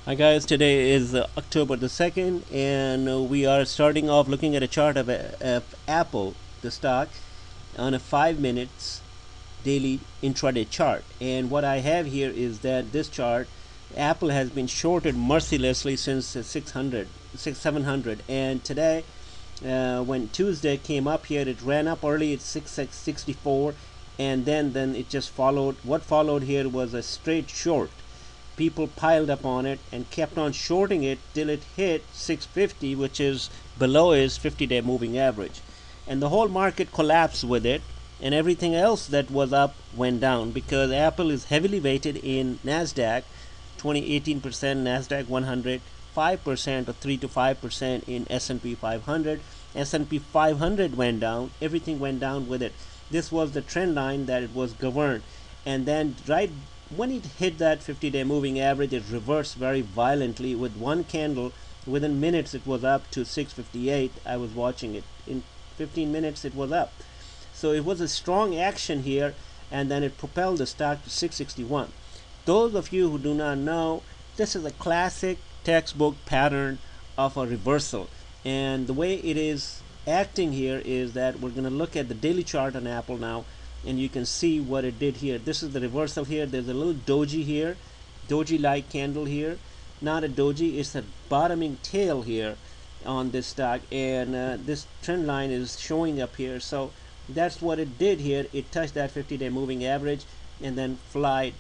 Hi guys, today is October the 2nd, and we are starting off looking at a chart of Apple, the stock, on a 5 minutes daily intraday chart. And what I have here is that this chart, Apple has been shorted mercilessly since 700. And today, when Tuesday came up here, it ran up early at 664, and then it just followed. What followed here was a straight short. People piled up on it and kept on shorting it till it hit 650, which is below its 50-day moving average, and the whole market collapsed with it, and everything else that was up went down because Apple is heavily weighted in Nasdaq, 18%, Nasdaq 100, 5% or 3 to 5% in S&P 500. S&P 500 went down, everything went down with it. This was the trend line that it was governed, and then right when it hit that 50-day moving average, it reversed very violently with one candle. Within minutes it was up to 658. I was watching it. In 15 minutes it was up. So it was a strong action here, and then it propelled the stock to 661. Those of you who do not know, this is a classic textbook pattern of a reversal, and the way it is acting here is that we're going to look at the daily chart on Apple now, and you can see what it did here. This is the reversal here. There's a little doji here, doji like candle here, not a doji, it's a bottoming tail here on this stock, and this trend line is showing up here. So that's what it did here. It touched that 50-day moving average and then flied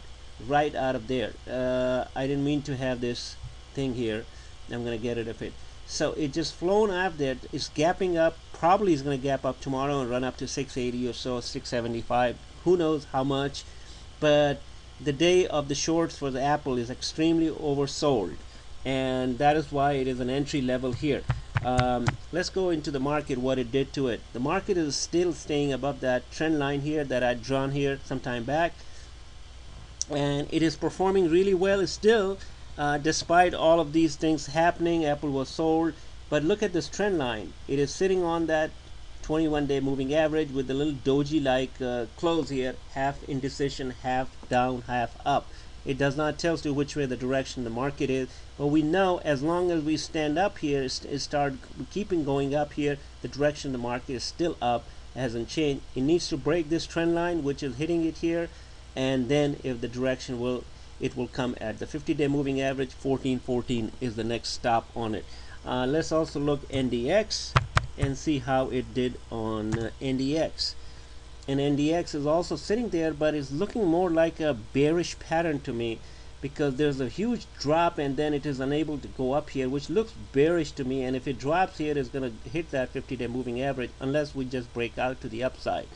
right out of there. I didn't mean to have this thing here. I'm gonna get rid of it. So it just flown out there. It's gapping up. Probably is going to gap up tomorrow and run up to 680 or so, 675. Who knows how much? But the day of the shorts for the Apple is extremely oversold, and that is why it is an entry level here. Let's go into the market, what it did to it. The market is still staying above that trend line here that I'd drawn here some time back, and it is performing really well still. Despite all of these things happening, Apple was sold. But look at this trend line. It is sitting on that 21-day moving average with a little doji like close here, half indecision, half down, half up. It does not tell us which way the direction the market is, but we know as long as we stand up here, start keeping going up here, the direction the market is still up, it hasn't changed. It needs to break this trend line, which is hitting it here, and then if the direction will, it will come at the 50-day moving average. 1414 is the next stop on it. Let's also look NDX and see how it did on NDX. And NDX is also sitting there, but it's looking more like a bearish pattern to me, because there's a huge drop and then it is unable to go up here, which looks bearish to me. And if it drops here, it's going to hit that 50-day moving average unless we just break out to the upside.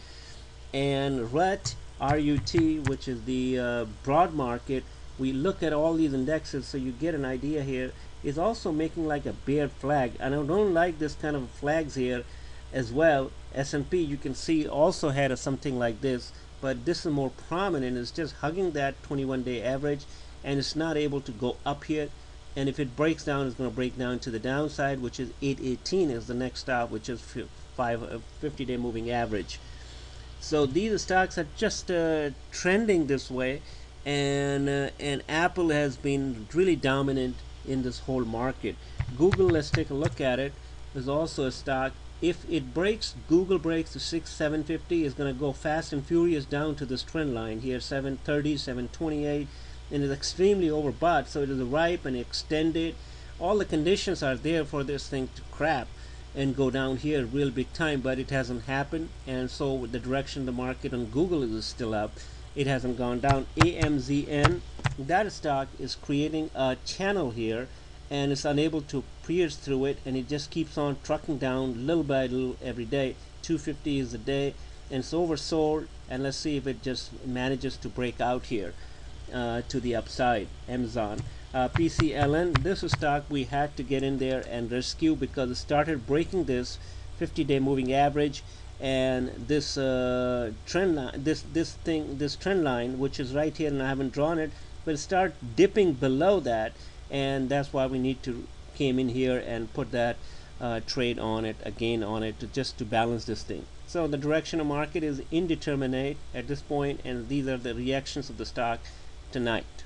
And RUT, which is the broad market, we look at all these indexes so you get an idea here, is also making like a bear flag, and I don't like this kind of flags here as well. S&P, you can see, also had something like this, but this is more prominent. It's just hugging that 21-day average, and it's not able to go up here, and if it breaks down, it's going to break down to the downside, which is 818 is the next stop, which is 50-day moving average. So these stocks are just trending this way, and Apple has been really dominant in this whole market. Google, let's take a look at it, is also a stock. If it breaks, Google breaks to 750, is going to go fast and furious down to this trend line here, 730, 728, and is extremely overbought. So it is ripe and extended. All the conditions are there for this thing to crap and go down here real big time, but it hasn't happened, and so the direction the market on Google is still up. It hasn't gone down. AMZN, that stock is creating a channel here, and it's unable to pierce through it, and it just keeps on trucking down little by little every day. 250 is a day, and it's oversold, and let's see if it just manages to break out here to the upside. Amazon. PCLN, this is stock we had to get in there and rescue because it started breaking this 50-day moving average, and this trend line, this trend line, which is right here, and I haven't drawn it, but start dipping below that, and that's why we need to came in here and put that trade on it, again on it, just to balance this thing. So the direction of market is indeterminate at this point, and these are the reactions of the stock tonight.